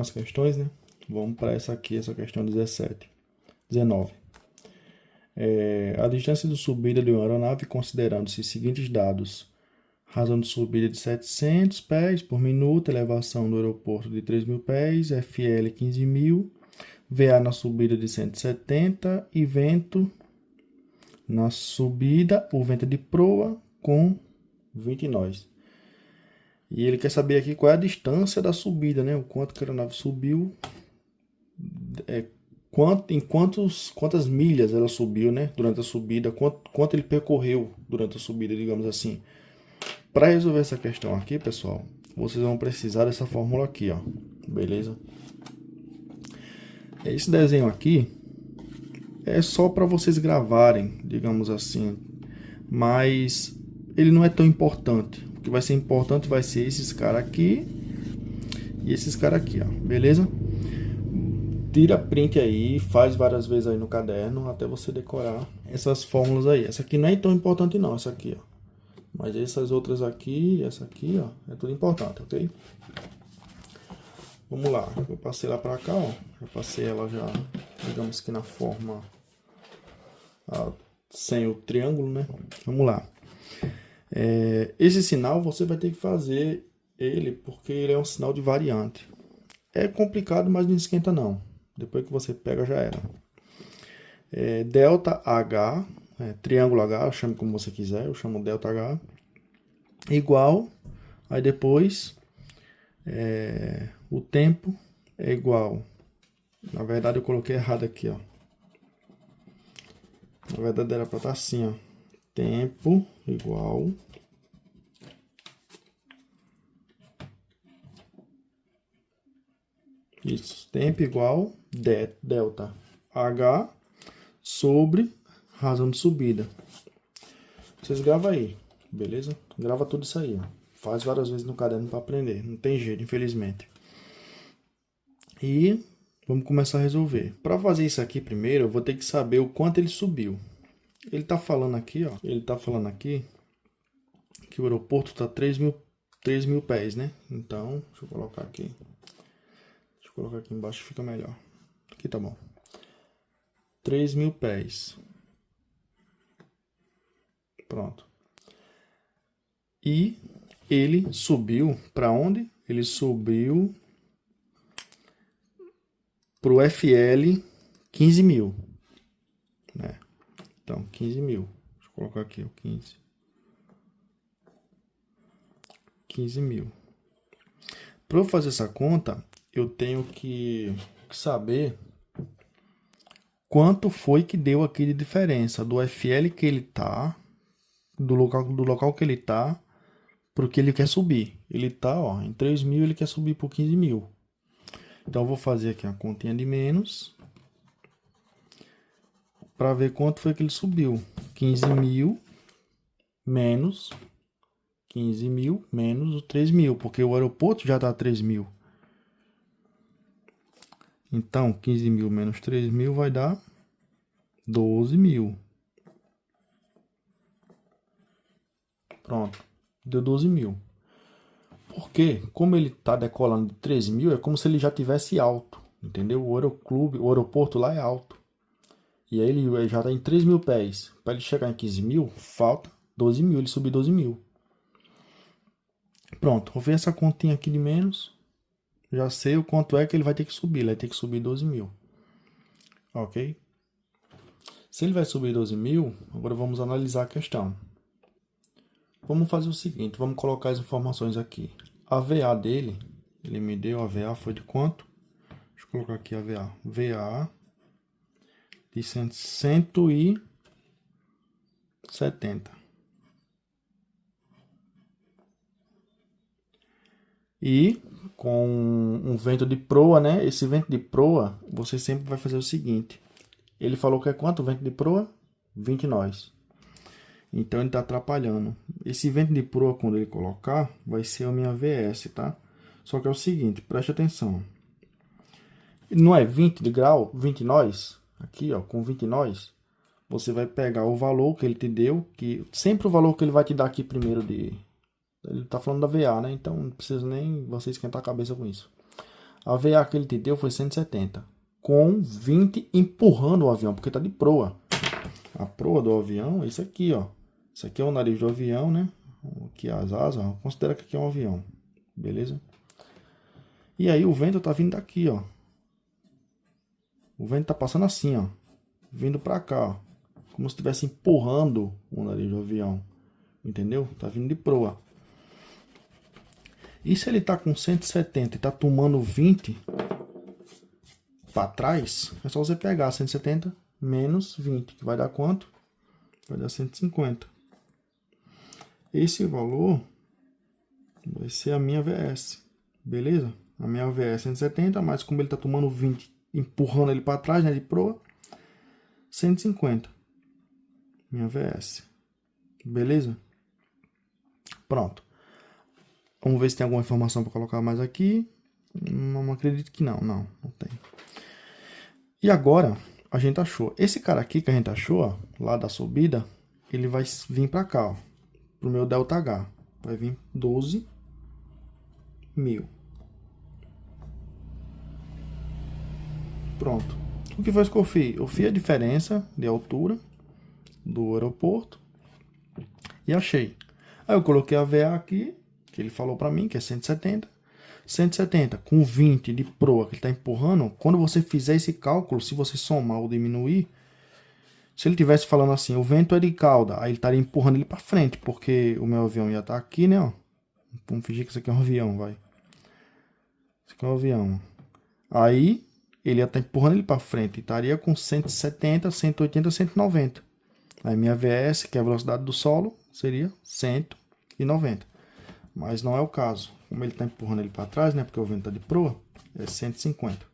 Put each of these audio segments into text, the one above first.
com as questões, né? Vamos para essa aqui, essa questão 19. A distância de subida de uma aeronave, considerando-se os seguintes dados: razão de subida de 700 pés por minuto, elevação do aeroporto de 3.000 pés, FL 15.000, VA na subida de 170 e vento na subida, o vento de proa com 20 nós. E ele quer saber aqui qual é a distância da subida, né? O quanto que a aeronave subiu, quantas milhas ela subiu, né? Durante a subida, quanto ele percorreu durante a subida, digamos assim. Para resolver essa questão aqui, pessoal, vocês vão precisar dessa fórmula aqui, ó. Beleza? Esse desenho aqui é só para vocês gravarem, digamos assim, mas ele não é tão importante. O que vai ser importante vai ser esses caras aqui e esses caras aqui, ó. Beleza? Tira print aí, faz várias vezes aí no caderno até você decorar essas fórmulas aí. Essa aqui não é tão importante não, essa aqui, ó. Mas essas outras aqui, essa aqui, ó, é tudo importante, ok? Vamos lá, eu passei lá pra cá, ó. Já passei ela já, digamos que na forma sem o triângulo, né? Vamos lá. Esse sinal você vai ter que fazer ele porque ele é um sinal de variante. É complicado, mas não esquenta não. Depois que você pega, já era. Delta H, triângulo H, chame como você quiser, eu chamo delta H, igual, aí depois o tempo é igual. Na verdade eu coloquei errado aqui, ó. Na verdade era para estar assim, ó. Tempo igual isso, tempo igual delta H sobre razão de subida. Vocês gravam aí, beleza? Grava tudo isso aí, ó. Faz várias vezes no caderno para aprender. Não tem jeito, infelizmente. E vamos começar a resolver. Para fazer isso aqui primeiro, eu vou ter que saber o quanto ele subiu. Ele tá falando aqui, ó. Ele tá falando aqui que o aeroporto tá 3.000 pés, né? Então, deixa eu colocar aqui. Deixa eu colocar aqui embaixo, fica melhor. Aqui tá bom. 3.000 pés. Pronto. E ele subiu para onde? Ele subiu para o FL 15.000, né? Então, 15.000. Deixa eu colocar aqui o 15.000. Para eu fazer essa conta, eu tenho que saber quanto foi que deu aqui de diferença do FL que ele tá, do local que ele tá, pro que ele quer subir. Ele tá, ó, em 3.000, ele quer subir por 15.000. Então eu vou fazer aqui a continha de menos para ver quanto foi que ele subiu. 15.000 menos 15.000 menos o 3.000, porque o aeroporto já dá 3.000. Então 15.000 menos 3.000 vai dar 12.000. Pronto, deu 12.000. Porque, como ele está decolando de 3.000, é como se ele já tivesse alto, entendeu? O aeroporto lá é alto. E aí ele já está em 3.000 pés. Para ele chegar em 15.000, falta 12.000, ele subiu 12.000. Pronto, vou ver essa continha aqui de menos. Já sei o quanto é que ele vai ter que subir. Ele vai ter que subir 12.000. Ok? Se ele vai subir 12.000, agora vamos analisar a questão. Vamos fazer o seguinte, vamos colocar as informações aqui. A VA dele, ele me deu, a VA foi de quanto? Deixa eu colocar aqui a VA. VA de 170. E com um vento de proa, né? Esse vento de proa, você sempre vai fazer o seguinte. Ele falou que é quanto o vento de proa? 20 nós. Então ele está atrapalhando. Esse vento de proa, quando ele colocar, vai ser a minha VS, tá? Só que é o seguinte, preste atenção. Não é 20 de grau, 20 nós? Aqui, ó, com 20 nós, você vai pegar o valor que ele te deu, que sempre o valor que ele vai te dar aqui primeiro de... Ele está falando da VA, né? Então não precisa nem você esquentar a cabeça com isso. A VA que ele te deu foi 170. Com 20 empurrando o avião, porque tá de proa. A proa do avião é isso aqui, ó. Isso aqui é o nariz do avião, né? Aqui as asas, ó. Considera que aqui é um avião. Beleza? E aí o vento tá vindo daqui, ó. O vento tá passando assim, ó. Vindo pra cá, ó. Como se estivesse empurrando o nariz do avião. Entendeu? Tá vindo de proa. E se ele tá com 170 e tá tomando 20 para trás, é só você pegar 170 menos 20, que vai dar quanto? Vai dar 150. Esse valor vai ser a minha VS. Beleza? A minha VS é 170, mas como ele tá tomando 20, empurrando ele para trás, né, de proa, 150. Minha VS. Beleza? Pronto. Vamos ver se tem alguma informação para colocar mais aqui. Não acredito que não tem. E agora, a gente achou. Esse cara aqui que a gente achou, ó, lá da subida, ele vai vir para cá, ó, pro meu ΔH. Vai vir 12.000. Pronto. O que foi que eu fiz? Eu fiz a diferença de altura do aeroporto e achei. Aí eu coloquei a VA aqui, que ele falou para mim, que é 170. 170 com 20 de proa que ele está empurrando, quando você fizer esse cálculo, se você somar ou diminuir, se ele tivesse falando assim, o vento é de cauda, aí ele estaria empurrando ele para frente, porque o meu avião ia estar aqui, né, ó. Vamos fingir que isso aqui é um avião, vai. Isso aqui é um avião. Aí ele ia estar empurrando ele para frente, e estaria com 170, 180, 190. Aí minha VS, que é a velocidade do solo, seria 190. Mas não é o caso. Como ele está empurrando ele para trás, né? Porque o vento está de proa, é 150.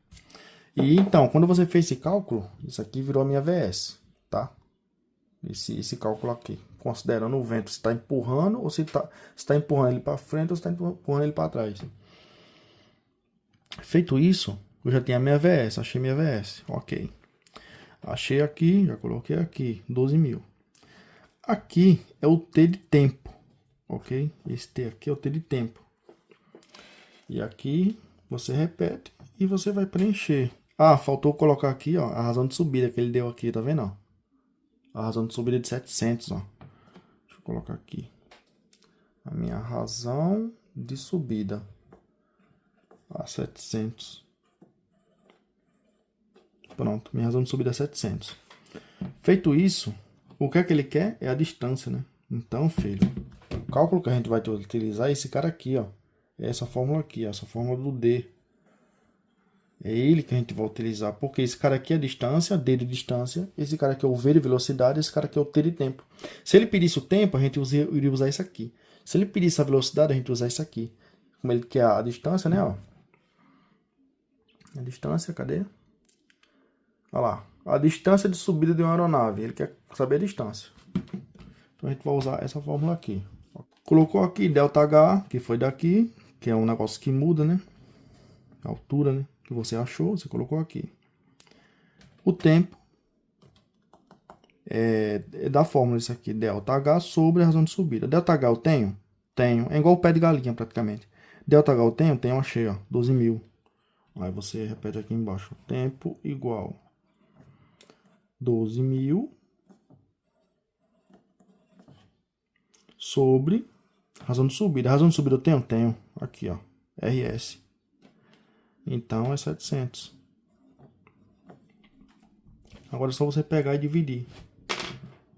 E então, quando você fez esse cálculo, isso aqui virou a minha VS, tá? Esse cálculo aqui. Considerando o vento, se está empurrando ou se está empurrando ele para frente ou se está empurrando ele para trás. Feito isso, eu já tenho a minha VS, achei minha VS. Ok. Achei aqui, já coloquei aqui, 12.000. Aqui é o T de tempo, ok? Esse T aqui é o T de tempo. E aqui você repete e você vai preencher. Ah, faltou colocar aqui, ó, a razão de subida que ele deu aqui, tá vendo? Ó? A razão de subida de 700, ó. Deixa eu colocar aqui. A minha razão de subida a 700. Pronto, minha razão de subida é 700. Feito isso, o que é que ele quer? É a distância, né? Então, filho, o cálculo que a gente vai utilizar é esse cara aqui, ó. É essa fórmula aqui, ó, essa fórmula do D. É ele que a gente vai utilizar, porque esse cara aqui é a distância, D de distância, esse cara aqui é o V de velocidade, esse cara aqui é o T de tempo. Se ele pedisse o tempo, a gente iria usar isso aqui. Se ele pedisse a velocidade, a gente usa isso aqui. Como ele quer a distância, né, ó. A distância, cadê? Olha lá, a distância de subida de uma aeronave, ele quer saber a distância. Então a gente vai usar essa fórmula aqui. Colocou aqui ΔH, que foi daqui, que é um negócio que muda, né? A altura, né? Que você achou, você colocou aqui. O tempo é da fórmula isso aqui, ΔH sobre a razão de subida. ΔH eu tenho? Tenho. É igual o pé de galinha praticamente. ΔH eu tenho? Tenho, achei, ó, 12.000. Aí você repete aqui embaixo. Tempo igual 12.000 sobre razão de subida. A razão de subida eu tenho? Tenho. Aqui, ó. RS. Então é 700. Agora é só você pegar e dividir.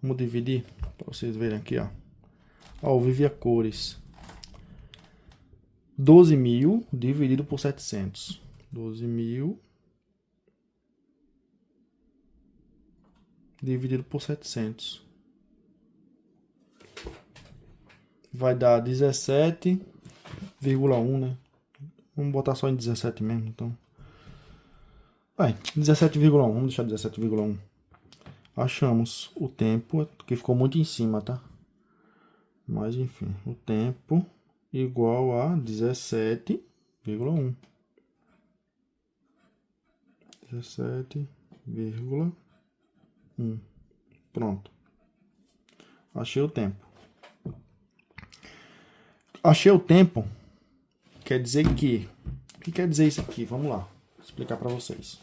Vamos dividir para vocês verem aqui, ó. Ó, o Vivi a cores. 12.000 dividido por 700. 12.000 dividido por 700. Vai dar 17,1, né? Vamos botar só em 17 mesmo, então. Vai, 17,1. Vamos deixar 17,1. Achamos o tempo, que ficou muito em cima, tá? Mas, enfim, o tempo igual a 17,1. 17,1. Pronto. Achei o tempo. Achei o tempo quer dizer que que quer dizer isso aqui? Vamos lá, vou explicar para vocês.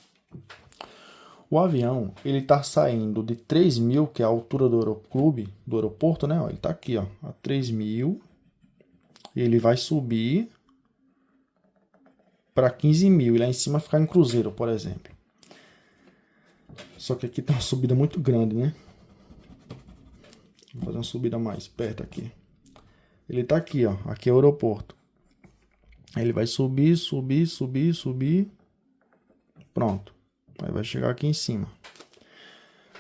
O avião, ele tá saindo de 3.000, que é a altura do aeroclube, do aeroporto, né? Ó, ele tá aqui, ó, a 3.000. Ele vai subir para 15.000 e lá em cima ficar em cruzeiro, por exemplo. Só que aqui tá uma subida muito grande, né? Vou fazer uma subida mais perto aqui. Ele tá aqui, ó. Aqui é o aeroporto. Ele vai subir, subir, subir, subir. Pronto. Aí vai chegar aqui em cima.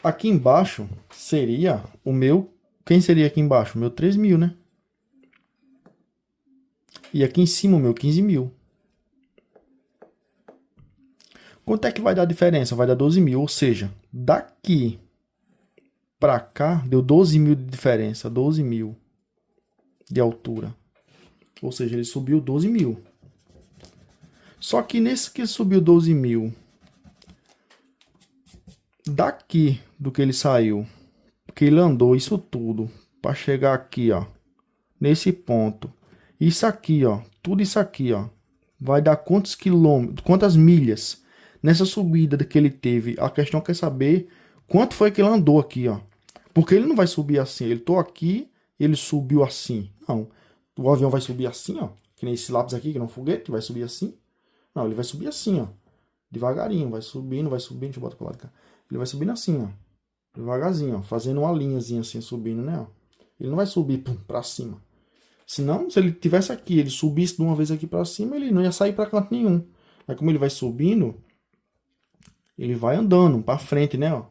Aqui embaixo seria o meu... Quem seria aqui embaixo? O meu 3.000, né? E aqui em cima o meu 15.000. Quanto é que vai dar a diferença? Vai dar 12.000. Ou seja, daqui para cá deu 12.000 de diferença. 12.000 de altura. Ou seja, ele subiu 12.000. Só que nesse que subiu 12.000... Daqui do que ele saiu, que ele andou isso tudo para chegar aqui, ó, nesse ponto. Isso aqui, ó, tudo isso aqui, ó, vai dar quantos quilômetros, quantas milhas nessa subida que ele teve. A questão quer saber quanto foi que ele andou aqui, ó. Porque ele não vai subir assim, ele tô aqui, ele subiu assim. Não, o avião vai subir assim, ó, que nem esse lápis aqui, que não é um foguete, vai subir assim. Não, ele vai subir assim, ó, devagarinho, vai subindo, deixa eu botar pro lado de cá. Ele vai subindo assim, ó. Devagarzinho, ó. Fazendo uma linhazinha assim, subindo, né? Ó. Ele não vai subir pra cima. Senão, se ele tivesse aqui, ele subisse de uma vez aqui pra cima, ele não ia sair pra canto nenhum. Aí como ele vai subindo, ele vai andando pra frente, né? Ó.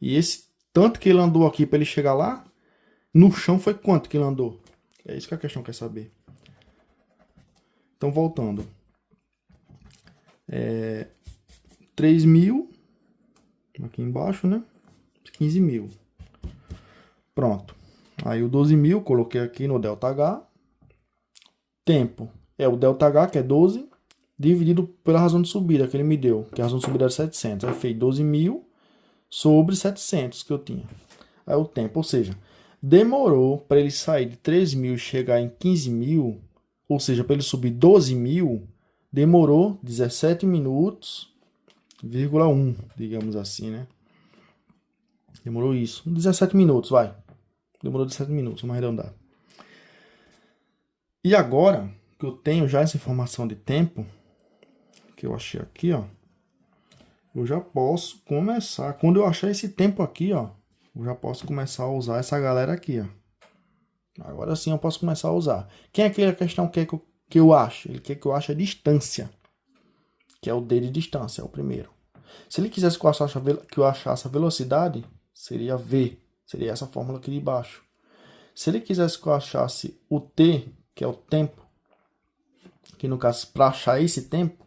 E esse tanto que ele andou aqui pra ele chegar lá, no chão foi quanto que ele andou? É isso que a questão quer saber. Então, voltando. 3.000... Aqui embaixo, né? 15.000. Pronto. Aí o 12.000, coloquei aqui no ΔH. Tempo é o ΔH, que é 12, dividido pela razão de subida que ele me deu, que a razão de subida era 700. Aí fez 12.000 sobre 700 que eu tinha. Aí o tempo, ou seja, demorou para ele sair de 3.000 e chegar em 15.000, ou seja, para ele subir 12.000, demorou 17 minutos, 1, digamos assim, né? Demorou isso. 17 minutos, vai. Demorou 17 minutos, vamos arredondar. E agora que eu tenho já essa informação de tempo, que eu achei aqui, ó, eu já posso começar. Quando eu achar esse tempo aqui, ó, eu já posso começar a usar essa galera aqui, ó. Agora sim eu posso começar a usar. Quem é aquela questão que eu acho? Ele quer que eu ache a distância, que é o D de distância, é o primeiro. Se ele quisesse que eu achasse a velocidade, seria V. Seria essa fórmula aqui de baixo. Se ele quisesse que eu achasse o T, que é o tempo, que no caso, para achar esse tempo,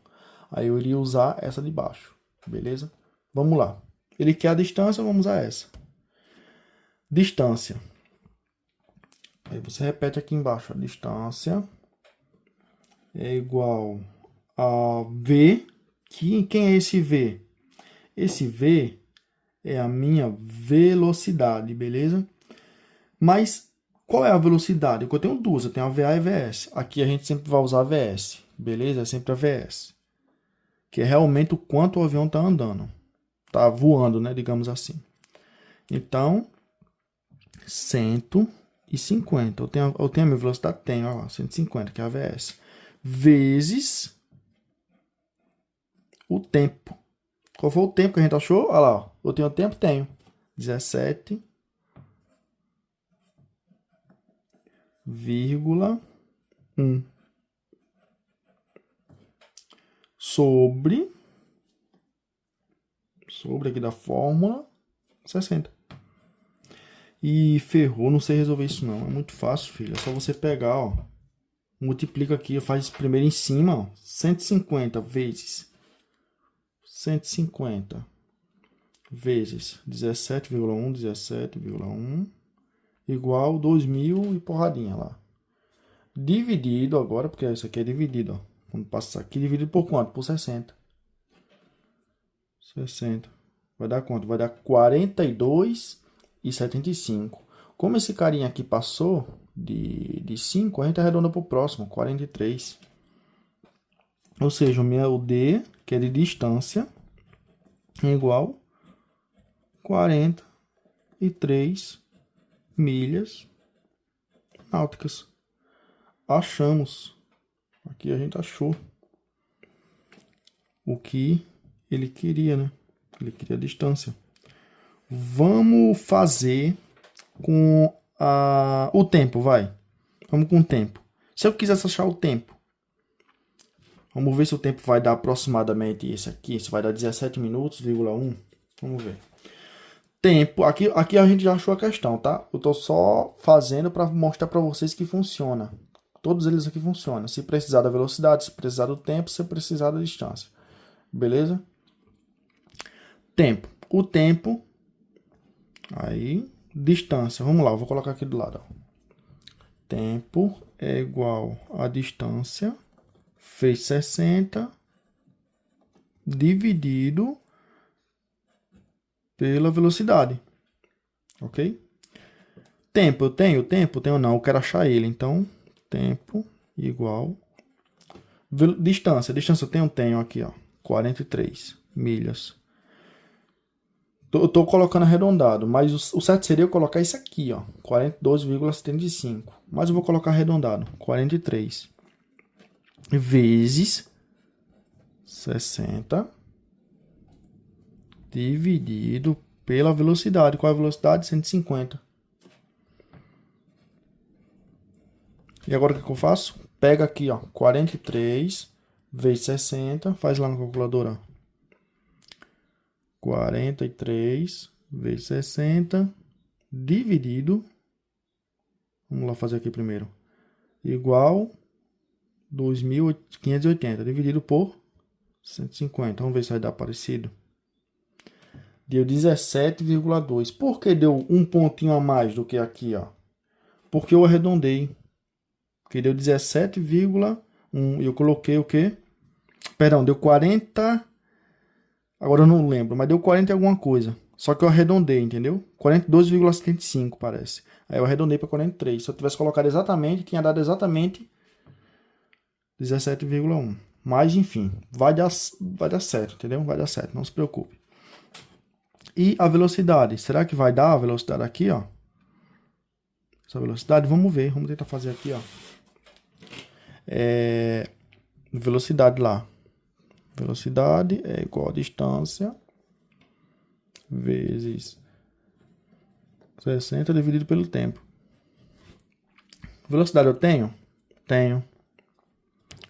aí eu iria usar essa de baixo. Beleza? Vamos lá. Ele quer a distância, vamos usar essa. Distância. Aí você repete aqui embaixo. A distância é igual a V. Quem é esse V? Esse V é a minha velocidade, beleza? Mas qual é a velocidade? Eu tenho duas, eu tenho a VA e a VS. Aqui a gente sempre vai usar a VS, beleza? É sempre a VS. Que é realmente o quanto o avião está andando. Está voando, né? Digamos assim. Então, 150. Eu tenho a minha velocidade? Tenho, ó lá, 150, que é a VS. Vezes o tempo. Qual foi o tempo que a gente achou? Olha lá, ó. Eu tenho o tempo? Tenho. 17,1 sobre aqui da fórmula 60. E ferrou, não sei resolver isso não. É muito fácil, filho. É só você pegar, ó. Multiplica aqui, faz primeiro em cima, ó. 150 vezes 150 vezes 17,1 igual 2.000 e porradinha lá. Dividido agora, porque isso aqui é dividido, ó. Quando passar aqui, dividido por quanto? Por 60. 60. Vai dar quanto? Vai dar 42,75. Como esse carinha aqui passou de 5, a gente arredonda para o próximo, 43. Ou seja, o D, que é de distância, é igual 43 milhas náuticas. Achamos. Aqui a gente achou o que ele queria, né? Ele queria a distância. Vamos fazer com o tempo, vai. Vamos com o tempo. Se eu quisesse achar o tempo, vamos ver se o tempo vai dar aproximadamente esse aqui. Isso vai dar 17 minutos, 1. Vamos ver. Tempo. Aqui a gente já achou a questão, tá? Eu tô só fazendo para mostrar para vocês que funciona. Todos eles aqui funcionam. Se precisar da velocidade, se precisar do tempo, se precisar da distância. Beleza? Tempo. O tempo. Aí, distância. Vamos lá, eu vou colocar aqui do lado. Ó. Tempo é igual a distância vezes 60 dividido pela velocidade. Ok? Tempo, eu tenho? Tempo? Tenho não, eu quero achar ele. Então, tempo igual... Distância. Distância eu tenho? Tenho aqui, ó. 43 milhas. Eu tô colocando arredondado, mas o certo seria eu colocar isso aqui, ó. 42,75. Mas eu vou colocar arredondado. 43 vezes 60 dividido pela velocidade. Qual é a velocidade? 150. E agora o que eu faço? Pega aqui, ó, 43 vezes 60, faz lá na calculadora. 43 vezes 60 dividido, vamos lá fazer aqui primeiro, igual 2.580 dividido por 150. Vamos ver se vai dar parecido. Deu 17,2. Por que deu um pontinho a mais do que aqui, ó? Porque eu arredondei. Porque deu 17,1. E eu coloquei o quê? Perdão, deu 40. Agora eu não lembro, mas deu 40 e alguma coisa. Só que eu arredondei, entendeu? 42,75 parece. Aí eu arredondei para 43. Se eu tivesse colocado exatamente, tinha dado exatamente 17,1. Mas enfim, vai dar certo, entendeu? Vai dar certo, não se preocupe. E a velocidade? Será que vai dar a velocidade aqui, ó? Essa velocidade, vamos ver. Vamos tentar fazer aqui, ó. Velocidade lá. Velocidade é igual a distância vezes 60 dividido pelo tempo. Velocidade eu tenho? Tenho.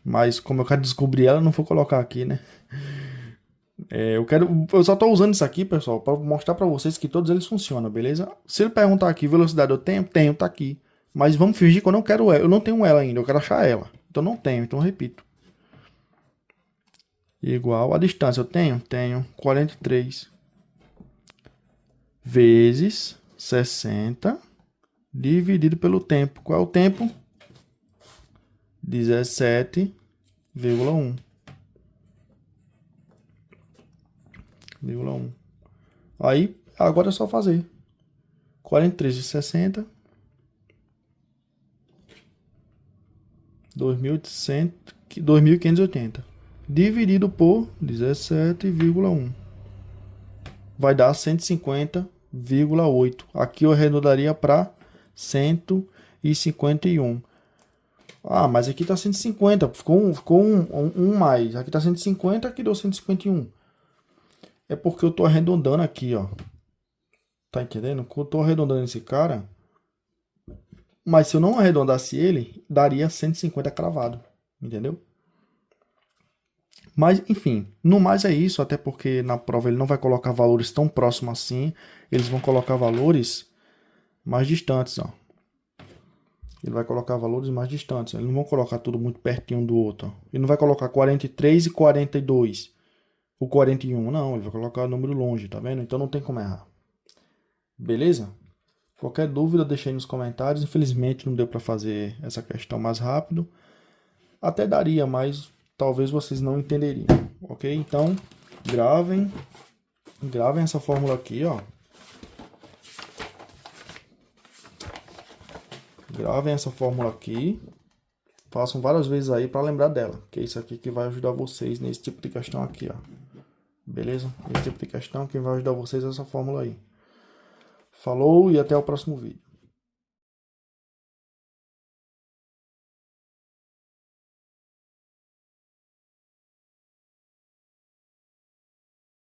Mas como eu quero descobrir ela, não vou colocar aqui, né? Eu só estou usando isso aqui, pessoal, para mostrar para vocês que todos eles funcionam, beleza? Se ele perguntar aqui, velocidade eu tenho? Tenho, tá aqui. Mas vamos fingir que eu não quero ela. Eu não tenho ela ainda, eu quero achar ela. Então não tenho, então eu repito. Igual a distância eu tenho? Tenho 43 vezes 60 dividido pelo tempo. Qual é o tempo? 17,1. Aí, agora é só fazer. 43 vezes 60. 2.580. Dividido por 17,1. Vai dar 150,8. Aqui eu arredondaria para 151. Ah, mas aqui tá 150. Ficou um mais. Aqui tá 150, aqui deu 151. É porque eu tô arredondando aqui, ó. Tá entendendo? Eu tô arredondando esse cara. Mas se eu não arredondasse ele, daria 150 cravado. Entendeu? Mas, enfim, no mais é isso, até porque na prova ele não vai colocar valores tão próximos assim. Eles vão colocar valores mais distantes, ó. Ele vai colocar valores mais distantes. Eles não vão colocar tudo muito pertinho do outro. Ó. Ele não vai colocar 43 e 42. O 41, não. Ele vai colocar o número longe, tá vendo? Então não tem como errar. Beleza? Qualquer dúvida, deixa aí nos comentários. Infelizmente não deu para fazer essa questão mais rápido. Até daria, mas talvez vocês não entenderiam. Ok? Então, gravem essa fórmula aqui, ó. Gravem essa fórmula aqui. Façam várias vezes aí para lembrar dela, que é isso aqui que vai ajudar vocês nesse tipo de questão aqui, ó. Beleza? Esse tipo de questão, quem vai ajudar vocês é essa fórmula aí. Falou e até o próximo vídeo.